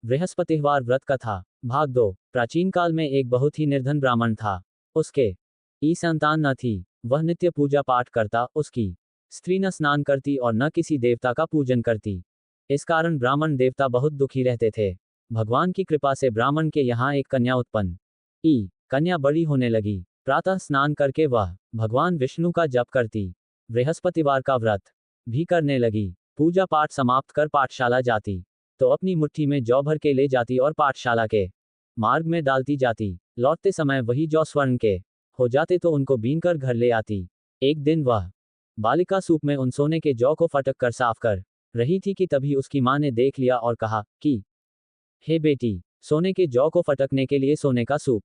बृहस्पतिवार व्रत कथा भाग 2। प्राचीन काल में एक बहुत ही निर्धन ब्राह्मण था। उसके संतान न थी। वह नित्य पूजा पाठ करता, उसकी स्त्री न स्नान करती और न किसी देवता का पूजन करती। इस कारण ब्राह्मण देवता बहुत दुखी रहते थे। भगवान की कृपा से ब्राह्मण के यहाँ एक कन्या उत्पन्न। कन्या बड़ी होने लगी। प्रातः स्नान करके वह भगवान विष्णु का जप करती। बृहस्पतिवार का व्रत भी करने लगी। पूजा पाठ समाप्त कर पाठशाला जाती तो अपनी मुट्ठी में जौ भर के ले जाती और पाठशाला के मार्ग में डालती जाती। लौटते समय वही जौ स्वर्ण के हो जाते तो उनको बीनकर घर ले आती। एक दिन वह बालिका सूप में उन सोने के जौ को फटक कर साफ कर रही थी कि तभी उसकी मां ने देख लिया और कहा कि हे बेटी, सोने के जौ को फटकने के लिए सोने का सूप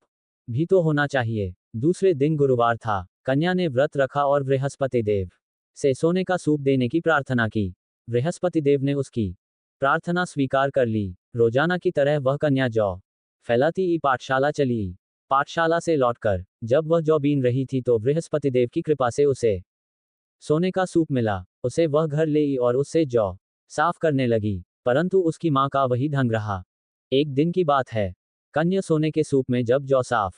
भी तो होना चाहिए। दूसरे दिन गुरुवार था। कन्या ने व्रत रखा और बृहस्पति देव से सोने का सूप देने की प्रार्थना की। बृहस्पति देव ने उसकी प्रार्थना स्वीकार कर ली। रोजाना की तरह वह कन्या जौ फैलाती पाठशाला चली। पाठशाला से लौटकर जब वह जौ बीन रही थी तो बृहस्पति देव की कृपा से उसे सोने का सूप मिला। उसे वह घर ले आई और उससे जौ साफ करने लगी, परंतु उसकी मां का वही ढंग रहा। एक दिन की बात है। कन्या सोने के सूप में जब जौ साफ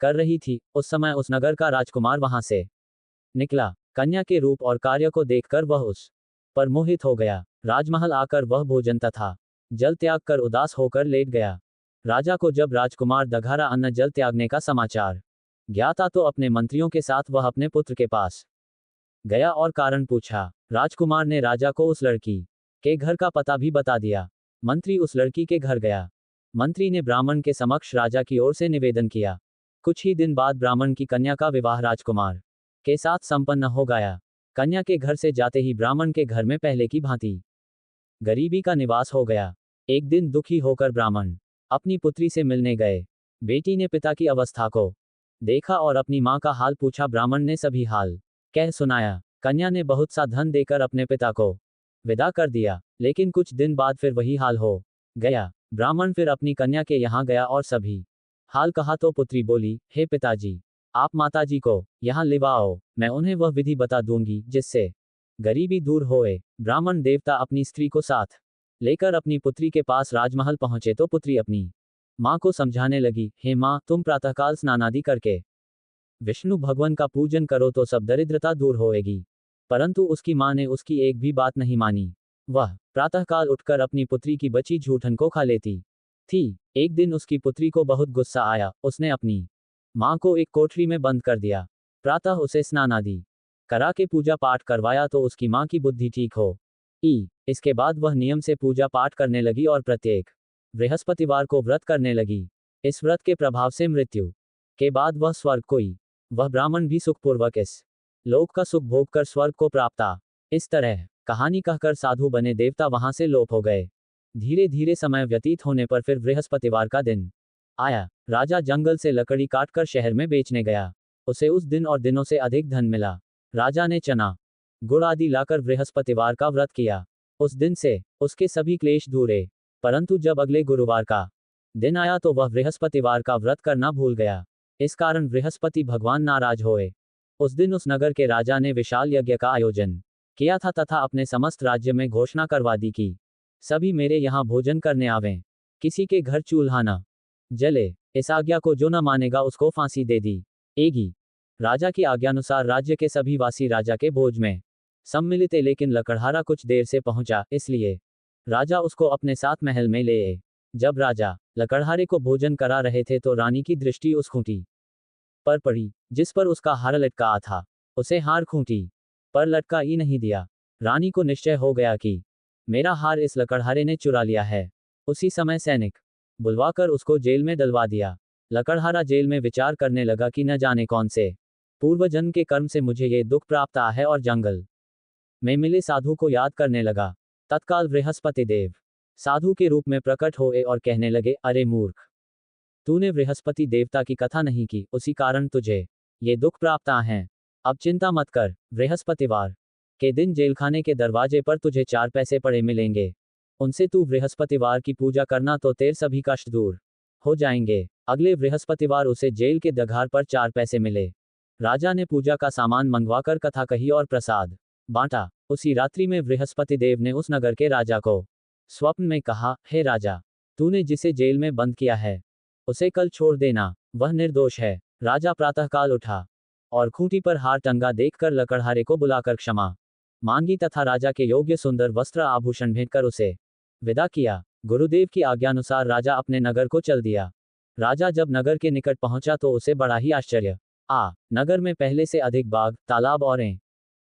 कर रही थी, उस समय उस नगर का राजकुमार वहां से निकला। कन्या के रूप और कार्य को देखकर वह उस पर मोहित हो गया। राजमहल आकर वह भोजन तथा जल त्याग कर उदास होकर लेट गया। राजा को जब राजकुमार दघारा अन्न जल त्यागने का समाचार ज्ञाता तो अपने मंत्रियों के साथ वह अपने पुत्र के पास गया और कारण पूछा। राजकुमार ने राजा को उस लड़की के घर का पता भी बता दिया। मंत्री उस लड़की के घर गया। मंत्री ने ब्राह्मण के समक्ष राजा की ओर से निवेदन किया। कुछ ही दिन बाद ब्राह्मण की कन्या का विवाह राजकुमार के साथ संपन्न हो गया। कन्या के घर से जाते ही ब्राह्मण के घर में पहले की भांति गरीबी का निवास हो गया। एक दिन दुखी होकर ब्राह्मण अपनी पुत्री से मिलने गए। बेटी ने पिता की अवस्था को देखा और अपनी मां का हाल पूछा। ब्राह्मण ने सभी हाल कह सुनाया। कन्या ने बहुत सा धन देकर अपने पिता को विदा कर दिया, लेकिन कुछ दिन बाद फिर वही हाल हो गया। ब्राह्मण फिर अपनी कन्या के यहाँ गया और सभी हाल कहा तो पुत्री बोली, हे पिताजी, आप माताजी को यहाँ लिवाओ, मैं उन्हें वह विधि बता दूंगी जिससे गरीबी दूर होए। ब्राह्मण देवता अपनी स्त्री को साथ लेकर अपनी पुत्री के पास राजमहल पहुंचे तो पुत्री अपनी मां को समझाने लगी, हे मां, तुम प्रातःकाल स्नानादि करके विष्णु भगवान का पूजन करो तो सब दरिद्रता दूर होएगी। परंतु उसकी मां ने उसकी एक भी बात नहीं मानी। वह प्रातःकाल उठकर अपनी पुत्री की बची जूठन को खा लेती थी। एक दिन उसकी पुत्री को बहुत गुस्सा आया। उसने अपनी मां को एक कोठरी में बंद कर दिया। प्रातः उसे स्नानादि करा के पूजा पाठ करवाया तो उसकी मां की बुद्धि ठीक हो इसके बाद वह नियम से पूजा पाठ करने लगी और प्रत्येक बृहस्पतिवार को व्रत करने लगी। इस व्रत के प्रभाव से मृत्यु के बाद वह स्वर्ग कोई वह ब्राह्मण भी सुखपूर्वक इस लोक का सुख भोग कर स्वर्ग को प्राप्ता। इस तरह कहानी कहकर साधु बने देवता वहां से लोप हो गए। धीरे धीरे समय व्यतीत होने पर फिर बृहस्पतिवार का दिन आया। राजा जंगल से लकड़ी काटकर शहर में बेचने गया। उसे उस दिन और दिनों से अधिक धन मिला। राजा ने चना गुड़ आदि लाकर बृहस्पतिवार का व्रत किया। उस दिन से उसके सभी क्लेश दूरे। परंतु जब अगले गुरुवार का दिन आया तो वह बृहस्पतिवार का व्रत करना भूल गया। इस कारण बृहस्पति भगवान नाराज हुए। उस दिन उस नगर के राजा ने विशाल यज्ञ का आयोजन किया था तथा अपने समस्त राज्य में घोषणा करवा दी कि सभी मेरे यहाँ भोजन करने आवें, किसी के घर चूल्हा न जले। इस आज्ञा को जो न मानेगा उसको फांसी दे दी एगी। राजा की आज्ञानुसार राज्य के सभी वासी राजा के भोज में सम्मिलित, लेकिन लकड़हारा कुछ देर से पहुंचा, इसलिए राजा उसको अपने साथ महल में ले आए। जब राजा लकड़हारे को भोजन करा रहे थे तो रानी की दृष्टि उस खूंटी पर पड़ी जिस पर उसका हार लटका था। उसे हार खूंटी पर लटका ही नहीं दिया। रानी को निश्चय हो गया कि मेरा हार इस लकड़हारे ने चुरा लिया है। उसी समय सैनिक बुलवाकर उसको जेल में डलवा दिया। लकड़हारा जेल में विचार करने लगा कि न जाने कौन से पूर्व जन्म के कर्म से मुझे ये दुख प्राप्त आ है और जंगल में मिले साधु को याद करने लगा। तत्काल बृहस्पति देव साधु के रूप में प्रकट हुए और कहने लगे, अरे मूर्ख, तूने बृहस्पति देवता की कथा नहीं की, उसी कारण तुझे ये दुख प्राप्त आ हैं। अब चिंता मत कर, बृहस्पतिवार के दिन जेलखाने के दरवाजे पर तुझे 4 पैसे पड़े मिलेंगे। उनसे तू बृहस्पतिवार की पूजा करना तो तेरे सभी कष्ट दूर हो जाएंगे। अगले बृहस्पतिवार उसे जेल के दघार पर 4 पैसे मिले। राजा ने पूजा का सामान मंगवाकर कथा कही और प्रसाद बांटा। उसी रात्रि में बृहस्पति देव ने उस नगर के राजा को स्वप्न में कहा, हे राजा, तूने जिसे जेल में बंद किया है उसे कल छोड़ देना, वह निर्दोष है। राजा प्रातःकाल उठा और खूंटी पर हार टंगा देखकर लकड़हारे को बुलाकर क्षमा मांगी तथा राजा के योग्य सुंदर वस्त्र आभूषण भेंटकर उसे विदा किया। गुरुदेव की आज्ञानुसार राजा अपने नगर को चल दिया। राजा जब नगर के निकट पहुंचा तो उसे बड़ा ही आश्चर्य नगर में पहले से अधिक बाग, तालाब और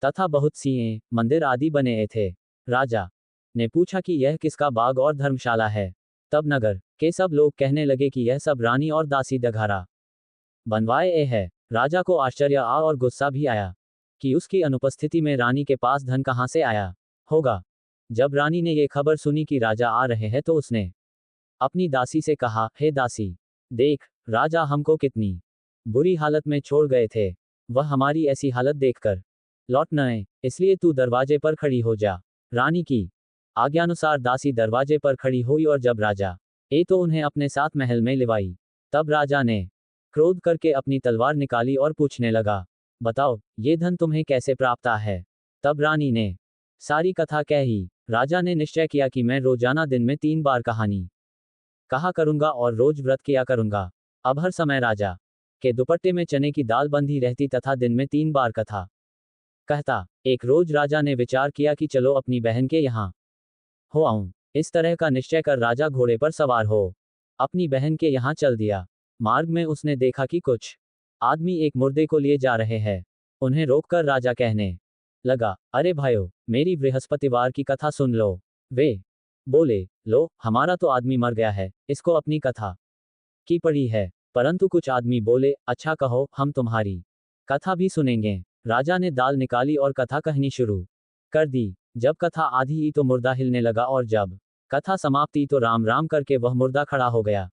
तथा बहुत सी मंदिर आदि बने थे। राजा ने पूछा कि यह किसका बाग और धर्मशाला है। तब नगर के सब लोग कहने लगे कि यह सब रानी और दासी दघारा बनवाए है। राजा को आश्चर्य और गुस्सा भी आया कि उसकी अनुपस्थिति में रानी के पास धन कहाँ से आया होगा। जब रानी ने ये खबर सुनी कि राजा आ रहे हैं तो उसने अपनी दासी से कहा, हे दासी, देख, राजा हमको कितनी बुरी हालत में छोड़ गए थे। वह हमारी ऐसी हालत देखकर लौट न आए, इसलिए तू दरवाजे पर खड़ी हो जा। रानी की आज्ञानुसार दासी दरवाजे पर खड़ी हुई और जब राजा तो उन्हें अपने साथ महल में लिवाई। तब राजा ने क्रोध करके अपनी तलवार निकाली और पूछने लगा, बताओ, ये धन तुम्हें कैसे प्राप्त है। तब रानी ने सारी कथा कही। राजा ने निश्चय किया कि मैं रोजाना दिन में 3 बार कहानी कहा करूंगा और रोज व्रत किया करूंगा। अब हर समय राजा के दुपट्टे में चने की दाल बंधी रहती तथा दिन में 3 बार कथा कहता। एक रोज राजा ने विचार किया कि चलो अपनी बहन के यहाँ हो आऊं। इस तरह का निश्चय कर राजा घोड़े पर सवार हो अपनी बहन के यहाँ चल दिया। मार्ग में उसने देखा कि कुछ आदमी एक मुर्दे को लिए जा रहे हैं। उन्हें रोककर राजा कहने लगा, अरे भाइयों, मेरी बृहस्पतिवार की कथा सुन लो। वे बोले, लो, हमारा तो आदमी मर गया है, इसको अपनी कथा की पड़ी है। परंतु कुछ आदमी बोले, अच्छा कहो, हम तुम्हारी कथा भी सुनेंगे। राजा ने दाल निकाली और कथा कहनी शुरू कर दी। जब कथा आधी ही तो मुर्दा हिलने लगा और जब कथा समाप्ति तो राम राम करके वह मुर्दा खड़ा हो गया।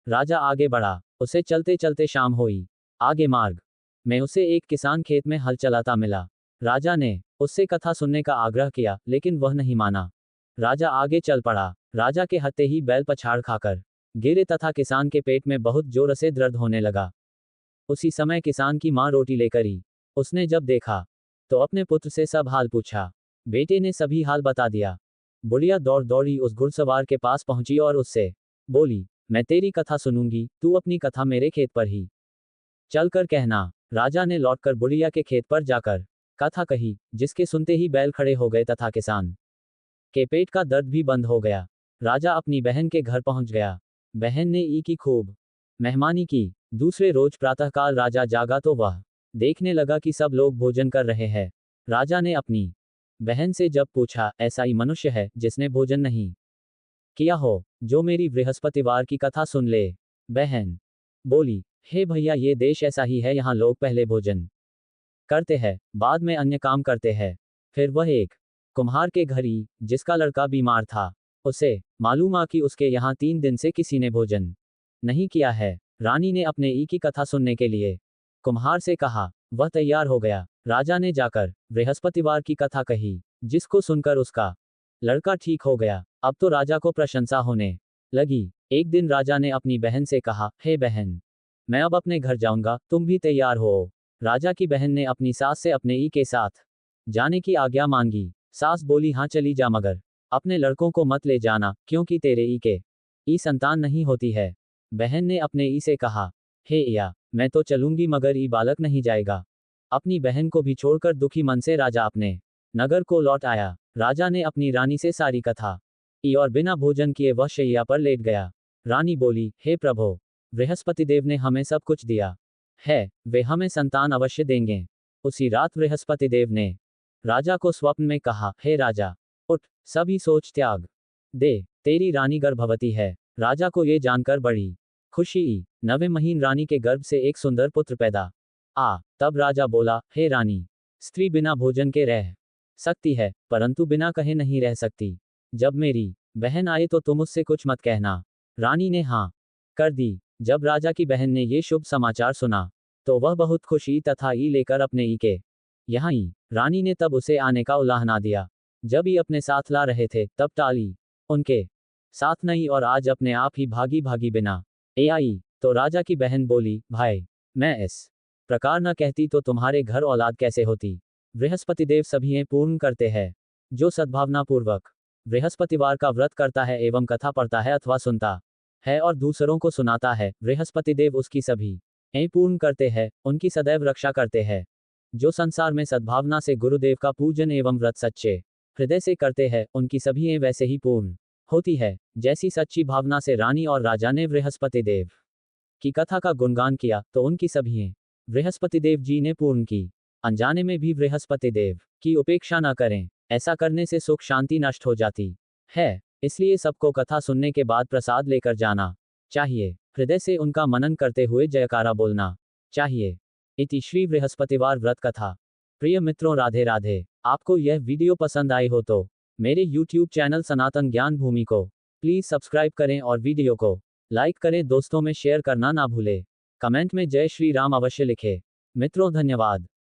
राजा आगे बढ़ा। उसे चलते चलते शाम हुई। आगे मार्ग में उसे एक किसान खेत में हल चलाता मिला। राजा ने उससे कथा सुनने का आग्रह किया, लेकिन वह नहीं माना। राजा आगे चल पड़ा। राजा के हत्ते ही बैल पछाड़ खाकर गिरे तथा किसान के पेट में बहुत जोर से दर्द होने लगा। उसी समय किसान की मां रोटी लेकर आई। उसने जब देखा तो अपने पुत्र से सब हाल पूछा। बेटे ने सभी हाल बता दिया। बुढ़िया दौड़ दौड़ी उस घुड़सवार के पास पहुंची और उससे बोली, मैं तेरी कथा सुनूंगी, तू अपनी कथा मेरे खेत पर ही चलकर कहना। राजा ने लौटकर बुढ़िया के खेत पर जाकर कथा कही, जिसके सुनते ही बैल खड़े हो गए तथा किसान के पेट का दर्द भी बंद हो गया। राजा अपनी बहन के घर पहुंच गया। बहन ने ई की खूब मेहमानी की। दूसरे रोज प्रातःकाल राजा जागा तो वह देखने लगा कि सब लोग भोजन कर रहे हैं। राजा ने अपनी बहन से जब पूछा, ऐसा ही मनुष्य है जिसने भोजन नहीं किया हो, जो मेरी बृहस्पतिवार की कथा सुन ले। बहन बोली, हे भैया, ये देश ऐसा ही है, यहाँ लोग पहले भोजन करते हैं, बाद में अन्य काम करते हैं। फिर वह एक कुम्हार के घर ही, जिसका लड़का बीमार था, उसे मालूम आ कि उसके यहाँ 3 दिन से किसी ने भोजन नहीं किया है। रानी ने अपने ई की कथा सुनने के लिए कुम्हार से कहा। वह तैयार हो गया। राजा ने जाकर बृहस्पतिवार की कथा कही, जिसको सुनकर उसका लड़का ठीक हो गया। अब तो राजा को प्रशंसा होने लगी। एक दिन राजा ने अपनी बहन से कहा, हे बहन, मैं अब अपने घर जाऊंगा, तुम भी तैयार हो। राजा की बहन ने अपनी सास से अपने ई के साथ जाने की आज्ञा मांगी। सास बोली, हाँ चली जा, मगर अपने लड़कों को मत ले जाना, क्योंकि तेरे ई के ई संतान नहीं होती है। बहन ने अपने ई से कहा, हे या, मैं तो चलूंगी मगर ई बालक नहीं जाएगा। अपनी बहन को भी छोड़कर दुखी मन से राजा अपने नगर को लौट आया। राजा ने अपनी रानी से सारी कथा ई और बिना भोजन किए वह शैया पर लेट गया। रानी बोली, हे प्रभो, बृहस्पतिदेव ने हमें सब कुछ दिया है, वे हमें संतान अवश्य देंगे। उसी रात बृहस्पतिदेव ने राजा को स्वप्न में कहा, हे राजा, उठ, सभी सोच त्याग दे, तेरी रानी गर्भवती है। राजा को ये जानकर बड़ी खुशी। 9वें महीने रानी के गर्भ से एक सुंदर पुत्र पैदा तब राजा बोला, हे रानी, स्त्री बिना भोजन के रह सकती है, परंतु बिना कहे नहीं रह सकती। जब मेरी बहन आए तो तुम उससे कुछ मत कहना। रानी ने हाँ कर दी। जब राजा की बहन ने ये शुभ समाचार सुना तो वह बहुत खुशी तथा ई लेकर अपने ई के यहाँ आई। रानी ने तब उसे आने का उलाहना दिया। जब ई अपने साथ ला रहे थे तब टाली उनके साथ नहीं और आज अपने आप ही भागी भागी बिना आई। तो राजा की बहन बोली, भाई, मैं इस प्रकार न कहती तो तुम्हारे घर औलाद कैसे होती। बृहस्पतिदेव सभी पूर्ण करते हैं जो सद्भावना पूर्वक बृहस्पतिवार का व्रत करता है एवं कथा पढ़ता है अथवा सुनता है और दूसरों को सुनाता है, बृहस्पति देव उसकी सभी पूर्ण करते हैं, उनकी सदैव रक्षा करते हैं। जो संसार में सद्भावना से गुरुदेव का पूजन एवं व्रत सच्चे हृदय से करते हैं, उनकी सभी वैसे ही पूर्ण होती है, जैसी सच्ची भावना से रानी और राजा ने बृहस्पति देव की कथा का गुणगान किया, तो उनकी सभी बृहस्पति देव जी ने पूर्ण की। अनजाने में भी बृहस्पति देव की उपेक्षा न करें, ऐसा करने से सुख शांति नष्ट हो जाती है। इसलिए सबको कथा सुनने के बाद प्रसाद लेकर जाना चाहिए, हृदय से उनका मनन करते हुए जयकारा बोलना चाहिए। इति श्री बृहस्पतिवार व्रत कथा। प्रिय मित्रों, राधे राधे। आपको यह वीडियो पसंद आई हो तो मेरे YouTube चैनल सनातन ज्ञान भूमि को प्लीज सब्सक्राइब करें और वीडियो को लाइक करें, दोस्तों में शेयर करना ना भूलें। कमेंट में जय श्री राम अवश्य लिखें। मित्रों, धन्यवाद।